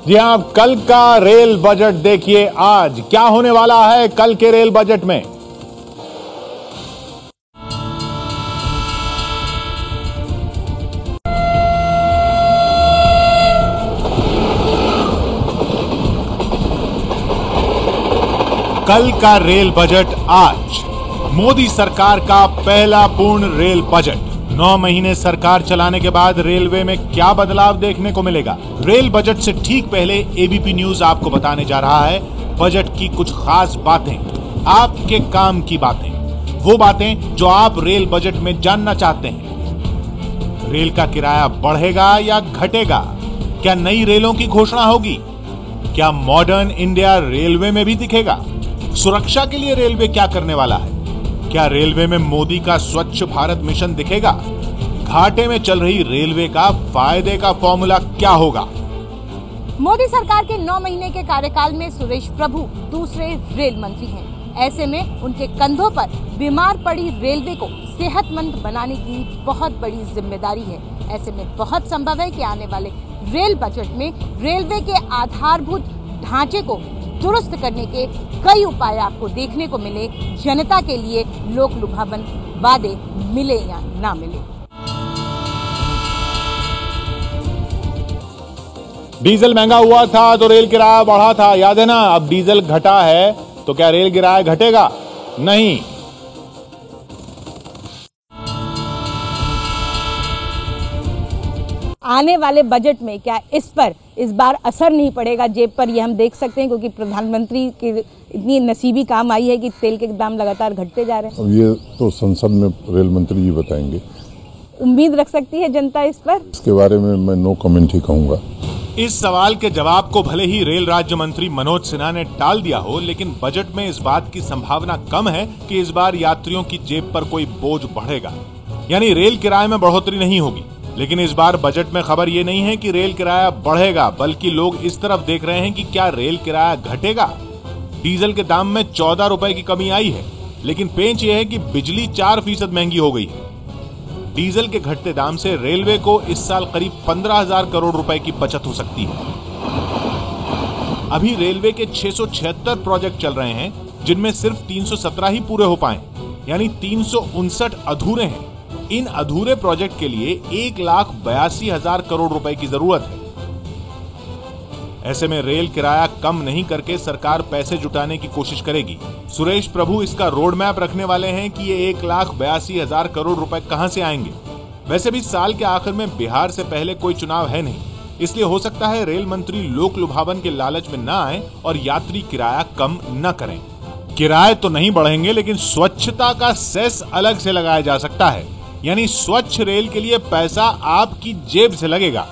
जी हां, कल का रेल बजट देखिए। आज क्या होने वाला है कल के रेल बजट में। कल का रेल बजट आज मोदी सरकार का पहला पूर्ण रेल बजट। 9 महीने सरकार चलाने के बाद रेलवे में क्या बदलाव देखने को मिलेगा। रेल बजट से ठीक पहले एबीपी न्यूज आपको बताने जा रहा है बजट की कुछ खास बातें, आपके काम की बातें, वो बातें जो आप रेल बजट में जानना चाहते हैं। रेल का किराया बढ़ेगा या घटेगा? क्या नई रेलों की घोषणा होगी? क्या मॉडर्न इंडिया रेलवे में भी दिखेगा? सुरक्षा के लिए रेलवे क्या करने वाला है? क्या रेलवे में मोदी का स्वच्छ भारत मिशन दिखेगा? घाटे में चल रही रेलवे का फायदे का फॉर्मूला क्या होगा? मोदी सरकार के 9 महीने के कार्यकाल में सुरेश प्रभु दूसरे रेल मंत्री हैं। ऐसे में उनके कंधों पर बीमार पड़ी रेलवे को सेहतमंद बनाने की बहुत बड़ी जिम्मेदारी है। ऐसे में बहुत संभव है कि आने वाले रेल बजट में रेलवे के आधारभूत ढांचे को दुरुस्त करने के कई उपाय आपको देखने को मिले। जनता के लिए लोक लुभावन वादे मिले या ना मिले। डीजल महंगा हुआ था तो रेल किराया बढ़ा था, याद है ना। अब डीजल घटा है तो क्या रेल किराया घटेगा? नहीं। आने वाले बजट में क्या इस बार असर नहीं पड़ेगा जेब पर, ये हम देख सकते हैं, क्योंकि प्रधानमंत्री की इतनी नसीबी काम आई है कि तेल के दाम लगातार घटते जा रहे हैं। अब ये तो संसद में रेल मंत्री जी बताएंगे। उम्मीद रख सकती है जनता इस पर? इसके बारे में मैं नो कमेंट ही कहूंगा। इस सवाल के जवाब को भले ही रेल राज्य मंत्री मनोज सिन्हा ने टाल दिया हो, लेकिन बजट में इस बात की संभावना कम है कि इस बार यात्रियों की जेब पर कोई बोझ बढ़ेगा। यानी रेल किराए में बढ़ोतरी नहीं होगी। लेकिन इस बार बजट में खबर ये नहीं है कि रेल किराया बढ़ेगा, बल्कि लोग इस तरफ देख रहे हैं कि क्या रेल किराया घटेगा। डीजल के दाम में 14 रुपए की कमी आई है, लेकिन पेंच ये है कि बिजली 4% महंगी हो गई है। डीजल के घटते दाम से रेलवे को इस साल करीब 15,000 करोड़ रुपए की बचत हो सकती है। अभी रेलवे के 676 प्रोजेक्ट चल रहे हैं, जिनमें सिर्फ 317 ही पूरे हो पाए, यानी 359 अधूरे हैं। इन अधूरे प्रोजेक्ट के लिए 1,82,000 करोड़ रुपए की जरूरत है। ऐसे में रेल किराया कम नहीं करके सरकार पैसे जुटाने की कोशिश करेगी। सुरेश प्रभु इसका रोड मैप रखने वाले हैं कि ये 1,82,000 करोड़ रुपए कहां से आएंगे। वैसे भी साल के आखिर में बिहार से पहले कोई चुनाव है नहीं, इसलिए हो सकता है रेल मंत्री लोक लुभावन के लालच में न आए और यात्री किराया कम न करें। किराए तो नहीं बढ़ेंगे, लेकिन स्वच्छता का सेस अलग से लगाया जा सकता है। यानी स्वच्छ रेल के लिए पैसा आपकी जेब से लगेगा।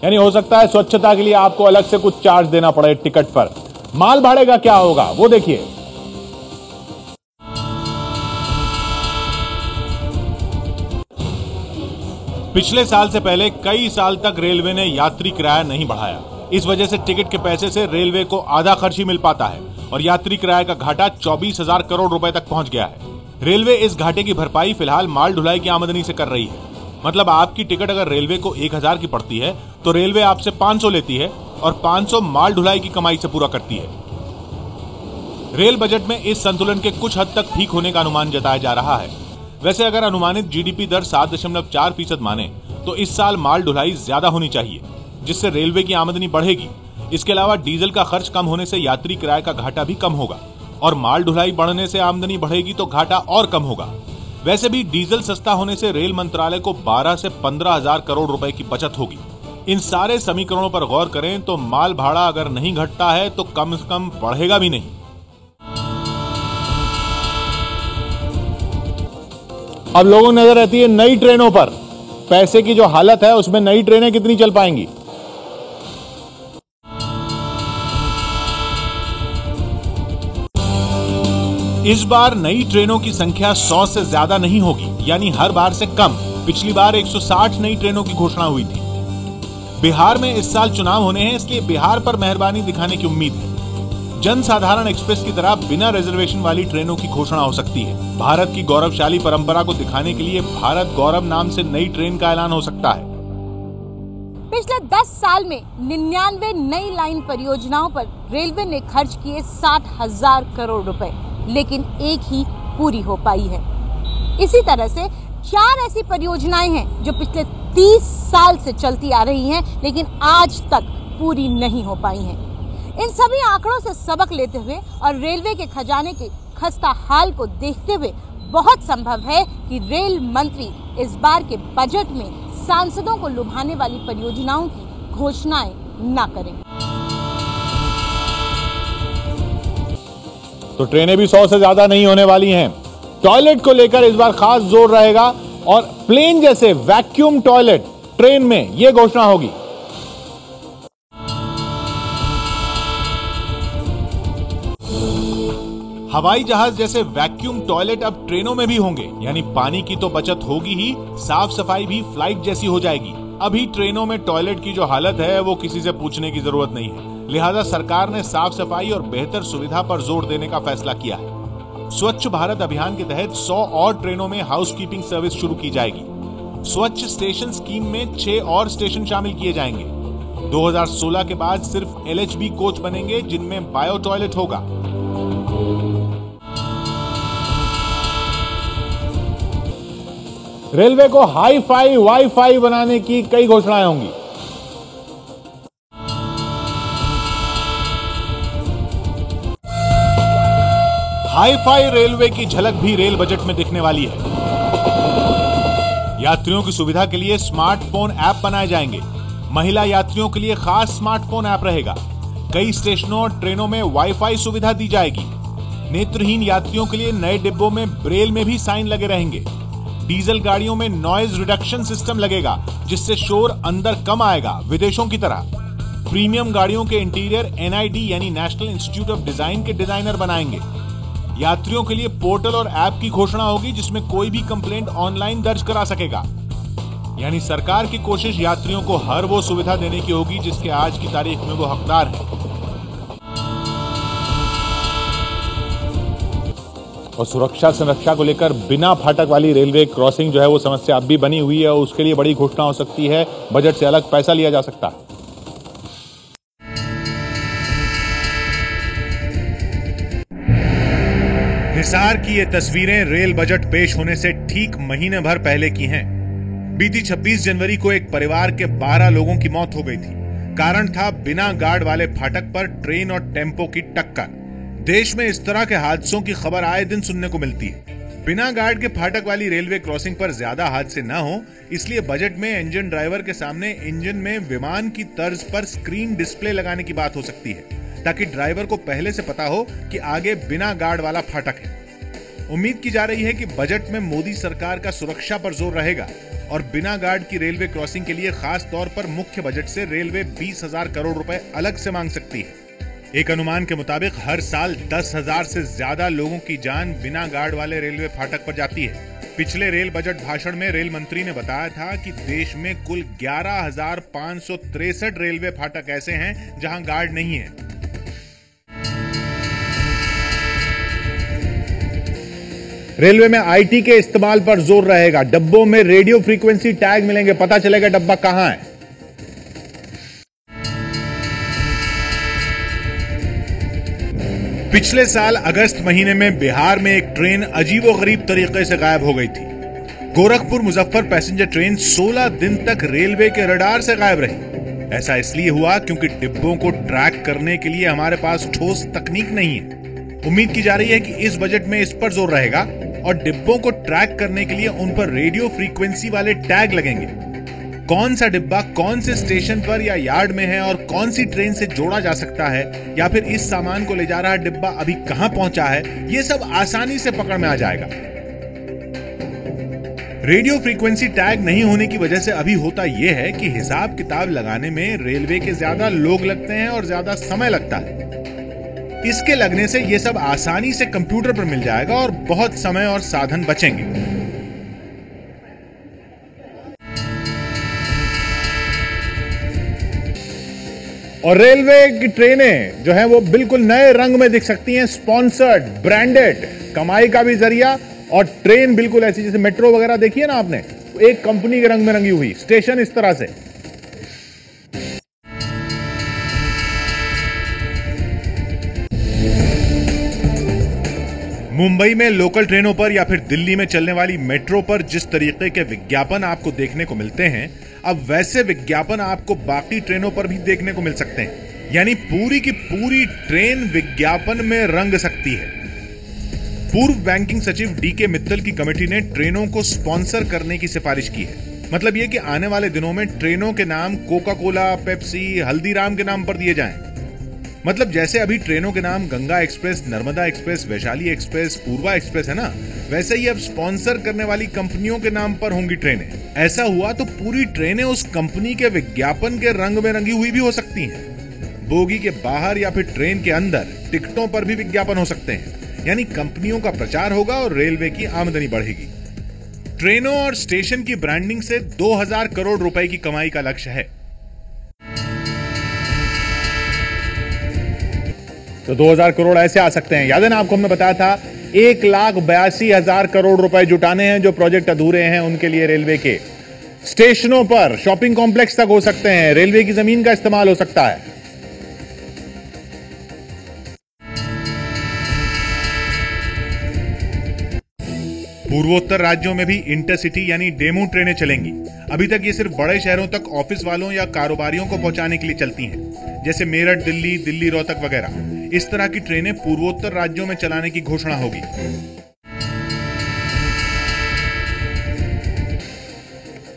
यानी हो सकता है स्वच्छता के लिए आपको अलग से कुछ चार्ज देना पड़े टिकट पर। माल भाड़े का क्या होगा वो देखिए। पिछले साल से पहले कई साल तक रेलवे ने यात्री किराया नहीं बढ़ाया। इस वजह से टिकट के पैसे से रेलवे को आधा खर्च ही मिल पाता है और यात्री किराए का घाटा 24,000 करोड़ रुपए तक पहुंच गया है। रेलवे इस घाटे की भरपाई फिलहाल माल ढुलाई की आमदनी से कर रही है। मतलब आपकी टिकट अगर रेलवे को 1,000 की पड़ती है तो रेलवे आपसे 500 लेती है और 500 माल ढुलाई की कमाई से पूरा करती है। रेल बजट में इस संतुलन के कुछ हद तक ठीक होने का अनुमान जताया जा रहा है। वैसे अगर अनुमानित जीडीपी दर 7.4% माने तो इस साल माल ढुलाई ज्यादा होनी चाहिए, जिससे रेलवे की आमदनी बढ़ेगी। इसके अलावा डीजल का खर्च कम होने से यात्री किराए का घाटा भी कम होगा और माल ढुलाई बढ़ने से आमदनी बढ़ेगी तो घाटा और कम होगा। वैसे भी डीजल सस्ता होने से रेल मंत्रालय को 12 से 15,000 करोड़ रुपए की बचत होगी। इन सारे समीकरणों पर गौर करें तो माल भाड़ा अगर नहीं घटता है तो कम से कम बढ़ेगा भी नहीं। अब लोगों की नजर रहती है नई ट्रेनों पर। पैसे की जो हालत है उसमें नई ट्रेनें कितनी चल पाएंगी। इस बार नई ट्रेनों की संख्या 100 से ज्यादा नहीं होगी, यानी हर बार से कम। पिछली बार 160 नई ट्रेनों की घोषणा हुई थी। बिहार में इस साल चुनाव होने हैं, इसलिए बिहार पर मेहरबानी दिखाने की उम्मीद है। जनसाधारण एक्सप्रेस की तरह बिना रिजर्वेशन वाली ट्रेनों की घोषणा हो सकती है। भारत की गौरवशाली परंपरा को दिखाने के लिए भारत गौरव नाम से नई ट्रेन का ऐलान हो सकता है। पिछले 10 साल में 99 नई लाइन परियोजनाओं पर रेलवे ने खर्च किए 60,000 करोड़ रुपए, लेकिन एक ही पूरी हो पाई है। इसी तरह से 4 ऐसी परियोजनाएं हैं जो पिछले 30 साल से चलती आ रही हैं, लेकिन आज तक पूरी नहीं हो पाई हैं। इन सभी आंकड़ों से सबक लेते हुए और रेलवे के खजाने के खस्ता हाल को देखते हुए बहुत संभव है कि रेल मंत्री इस बार के बजट में सांसदों को लुभाने वाली परियोजनाओं की घोषणाएं न करें। तो ट्रेनें भी 100 से ज्यादा नहीं होने वाली हैं। टॉयलेट को लेकर इस बार खास जोर रहेगा और प्लेन जैसे वैक्यूम टॉयलेट ट्रेन में यह घोषणा होगी। हवाई जहाज जैसे वैक्यूम टॉयलेट अब ट्रेनों में भी होंगे, यानी पानी की तो बचत होगी ही, साफ सफाई भी फ्लाइट जैसी हो जाएगी। अभी ट्रेनों में टॉयलेट की जो हालत है वो किसी से पूछने की जरूरत नहीं है, लिहाजा सरकार ने साफ सफाई और बेहतर सुविधा पर जोर देने का फैसला किया है। स्वच्छ भारत अभियान के तहत 100 और ट्रेनों में हाउसकीपिंग सर्विस शुरू की जाएगी। स्वच्छ स्टेशन स्कीम में 6 और स्टेशन शामिल किए जाएंगे। 2016 के बाद सिर्फ LHB कोच बनेंगे जिनमें बायो टॉयलेट होगा। रेलवे को हाई फाई वाईफाई बनाने की कई घोषणाएं होंगी। हाई फाई रेलवे की झलक भी रेल बजट में दिखने वाली है। यात्रियों की सुविधा के लिए स्मार्टफोन ऐप बनाए जाएंगे। महिला यात्रियों के लिए खास स्मार्टफोन ऐप रहेगा। कई स्टेशनों और ट्रेनों में वाईफाई सुविधा दी जाएगी। नेत्रहीन यात्रियों के लिए नए डिब्बों में ब्रेल में भी साइन लगे रहेंगे। डीजल गाड़ियों में नॉइज रिडक्शन सिस्टम लगेगा जिससे शोर अंदर कम आएगा, विदेशों की तरह। प्रीमियम गाड़ियों के इंटीरियर NID यानी नेशनल इंस्टीट्यूट ऑफ डिजाइन के डिजाइनर बनाएंगे। यात्रियों के लिए पोर्टल और ऐप की घोषणा होगी जिसमें कोई भी कंप्लेंट ऑनलाइन दर्ज करा सकेगा। यानी सरकार की कोशिश यात्रियों को हर वो सुविधा देने की होगी जिसके आज की तारीख में वो हकदार है। और सुरक्षा संरक्षा को लेकर बिना फाटक वाली रेलवे क्रॉसिंग जो है वो समस्या अब भी बनी हुई है और उसके लिए बड़ी घोषणा हो सकती है। बजट से अलग पैसा लिया जा सकता है। हिसार की ये तस्वीरें रेल बजट पेश होने से ठीक महीने भर पहले की हैं। बीती 26 जनवरी को एक परिवार के 12 लोगों की मौत हो गई थी। कारण था बिना गार्ड वाले फाटक पर ट्रेन और टेम्पो की टक्कर। देश में इस तरह के हादसों की खबर आए दिन सुनने को मिलती है। बिना गार्ड के फाटक वाली रेलवे क्रॉसिंग पर ज्यादा हादसे न हो, इसलिए बजट में इंजन ड्राइवर के सामने इंजन में विमान की तर्ज पर स्क्रीन डिस्प्ले लगाने की बात हो सकती है, ताकि ड्राइवर को पहले से पता हो कि आगे बिना गार्ड वाला फाटक है। उम्मीद की जा रही है कि बजट में मोदी सरकार का सुरक्षा पर जोर रहेगा और बिना गार्ड की रेलवे क्रॉसिंग के लिए खास तौर पर मुख्य बजट से रेलवे 20,000 करोड़ रुपए अलग से मांग सकती है। एक अनुमान के मुताबिक हर साल 10,000 से ज्यादा लोगों की जान बिना गार्ड वाले रेलवे फाटक पर जाती है। पिछले रेल बजट भाषण में रेल मंत्री ने बताया था कि देश में कुल 11,563 रेलवे फाटक ऐसे हैं जहां गार्ड नहीं है। रेलवे में IT के इस्तेमाल पर जोर रहेगा। डब्बों में रेडियो फ्रीक्वेंसी टैग मिलेंगे, पता चलेगा डब्बा कहां है। पिछले साल अगस्त महीने में बिहार में एक ट्रेन अजीबोगरीब तरीके से गायब हो गई थी। गोरखपुर मुजफ्फर पैसेंजर ट्रेन 16 दिन तक रेलवे के रडार से गायब रही। ऐसा इसलिए हुआ क्योंकि डिब्बों को ट्रैक करने के लिए हमारे पास ठोस तकनीक नहीं है। उम्मीद की जा रही है कि इस बजट में इस पर जोर रहेगा और डिब्बों को ट्रैक करने के लिए उन पर रेडियो फ्रीक्वेंसी वाले टैग लगेंगे। कौन सा डिब्बा कौन से स्टेशन पर या यार्ड में है और कौन सी ट्रेन से जोड़ा जा सकता है, या फिर इस सामान को ले जा रहा डिब्बा अभी कहां पहुंचा है, यह सब आसानी से पकड़ में आ जाएगा। रेडियो फ्रीक्वेंसी टैग नहीं होने की वजह से अभी होता यह है कि हिसाब किताब लगाने में रेलवे के ज्यादा लोग लगते हैं और ज्यादा समय लगता है। इसके लगने से यह सब आसानी से कंप्यूटर पर मिल जाएगा और बहुत समय और साधन बचेंगे। और रेलवे की ट्रेनें जो हैं वो बिल्कुल नए रंग में दिख सकती हैं, स्पॉन्सर्ड, ब्रांडेड, कमाई का भी जरिया। और ट्रेन बिल्कुल ऐसी जैसे मेट्रो वगैरह देखी है ना आपने, एक कंपनी के रंग में रंगी हुई, स्टेशन इस तरह से। मुंबई में लोकल ट्रेनों पर या फिर दिल्ली में चलने वाली मेट्रो पर जिस तरीके के विज्ञापन आपको देखने को मिलते हैं, अब वैसे विज्ञापन आपको बाकी ट्रेनों पर भी देखने को मिल सकते हैं। यानी पूरी की पूरी ट्रेन विज्ञापन में रंग सकती है। पूर्व बैंकिंग सचिव डीके मित्तल की कमेटी ने ट्रेनों को स्पॉन्सर करने की सिफारिश की है। मतलब यह कि आने वाले दिनों में ट्रेनों के नाम कोका कोला, पेप्सी, हल्दीराम के नाम पर दिए जाएं। मतलब जैसे अभी ट्रेनों के नाम Ganga express, Narmada express, Vaishali express, Purva express है ना, वैसे ही अब स्पॉन्सर करने वाली कंपनियों के नाम पर होंगी ट्रेनें। ऐसा हुआ तो पूरी ट्रेनें उस कंपनी के विज्ञापन के रंग में रंगी हुई भी हो सकती हैं। बोगी के बाहर या फिर ट्रेन के अंदर टिकटों पर भी विज्ञापन हो सकते हैं। यानी कंपनियों का प्रचार होगा और रेलवे की आमदनी बढ़ेगी। ट्रेनों और स्टेशन की ब्रांडिंग से 2000 करोड़ रुपए की कमाई का लक्ष्य है। तो 2000 करोड़ ऐसे आ सकते हैं। याद है ना आपको हमने बताया था 1,82,000 करोड़ रुपए जुटाने हैं जो प्रोजेक्ट अधूरे हैं उनके लिए रेलवे के। स्टेशनों पर शॉपिंग कॉम्प्लेक्स तक हो सकते हैं, रेलवे की जमीन का इस्तेमाल हो सकता है। पूर्वोत्तर राज्यों में भी इंटरसिटी यानी डेमू ट्रेनें चलेंगी। अभी तक ये सिर्फ बड़े शहरों तक ऑफिस वालों या कारोबारियों को पहुंचाने के लिए चलती हैं, जैसे मेरठ, दिल्ली, दिल्ली रोहतक वगैरह। इस तरह की ट्रेनें पूर्वोत्तर राज्यों में चलाने की घोषणा होगी।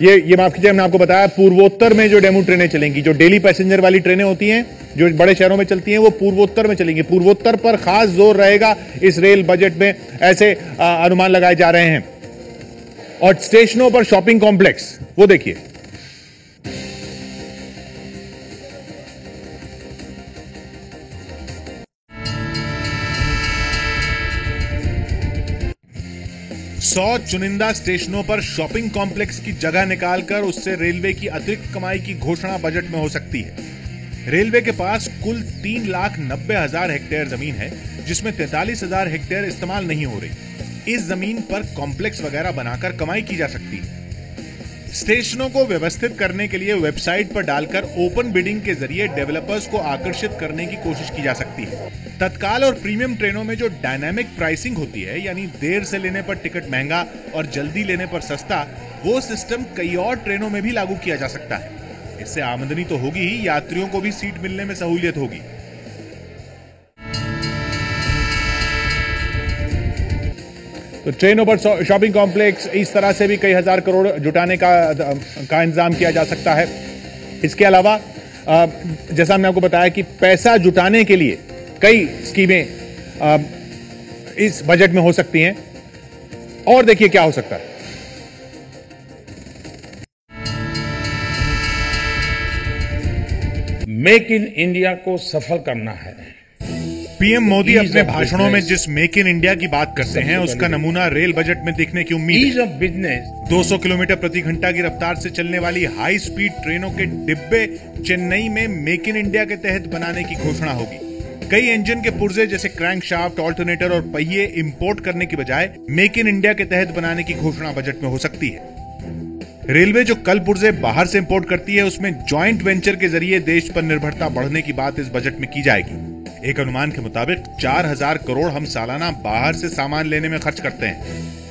ये माफ कीजिए, हमने आपको बताया पूर्वोत्तर में जो डेमू ट्रेनें चलेंगी, जो डेली पैसेंजर वाली ट्रेनें होती हैं जो बड़े शहरों में चलती हैं, वो पूर्वोत्तर में चलेंगी। पूर्वोत्तर पर खास जोर रहेगा इस रेल बजट में, ऐसे अनुमान लगाए जा रहे हैं। और स्टेशनों पर शॉपिंग कॉम्प्लेक्स, वो देखिए, सौ चुनिंदा स्टेशनों पर शॉपिंग कॉम्प्लेक्स की जगह निकालकर उससे रेलवे की अतिरिक्त कमाई की घोषणा बजट में हो सकती है। रेलवे के पास कुल 3,90,000 हेक्टेयर जमीन है, जिसमें 43,000 हेक्टेयर इस्तेमाल नहीं हो रही। इस जमीन पर कॉम्प्लेक्स वगैरह बनाकर कमाई की जा सकती है। स्टेशनों को व्यवस्थित करने के लिए वेबसाइट पर डालकर ओपन बिडिंग के जरिए डेवलपर्स को आकर्षित करने की कोशिश की जा सकती है। तत्काल और प्रीमियम ट्रेनों में जो डायनामिक प्राइसिंग होती है, यानी देर से लेने पर टिकट महंगा और जल्दी लेने पर सस्ता, वो सिस्टम कई और ट्रेनों में भी लागू किया जा सकता है। इससे आमदनी तो होगी ही, यात्रियों को भी सीट मिलने में सहूलियत होगी। तो ट्रेनों पर शॉपिंग कॉम्प्लेक्स, इस तरह से भी कई हजार करोड़ जुटाने का इंतजाम किया जा सकता है। इसके अलावा जैसा हमने आपको बताया कि पैसा जुटाने के लिए कई स्कीमें इस बजट में हो सकती हैं। और देखिए क्या हो सकता है। मेक इन इंडिया को सफल करना है। पीएम मोदी अपने भाषणों में जिस मेक इन इंडिया की बात करते हैं, उसका नमूना रेल बजट में देखने की उम्मीद है। ईज ऑफ बिजनेस 200 किलोमीटर प्रति घंटा की रफ्तार से चलने वाली हाई स्पीड ट्रेनों के डिब्बे चेन्नई में मेक इन इंडिया के तहत बनाने की घोषणा होगी। कई इंजन के पुर्जे जैसे क्रैंकशाफ्ट, ऑल्टरनेटर और पहिए इंपोर्ट करने की बजाय मेक इन इंडिया के तहत बनाने की घोषणा बजट में हो सकती है। रेलवे जो कल पुर्जे बाहर से इंपोर्ट करती है, उसमें जॉइंट वेंचर के जरिए देश पर निर्भरता बढ़ने की बात इस बजट में की जाएगी। एक अनुमान के मुताबिक 4,000 करोड़ हम सालाना बाहर से सामान लेने में खर्च करते हैं।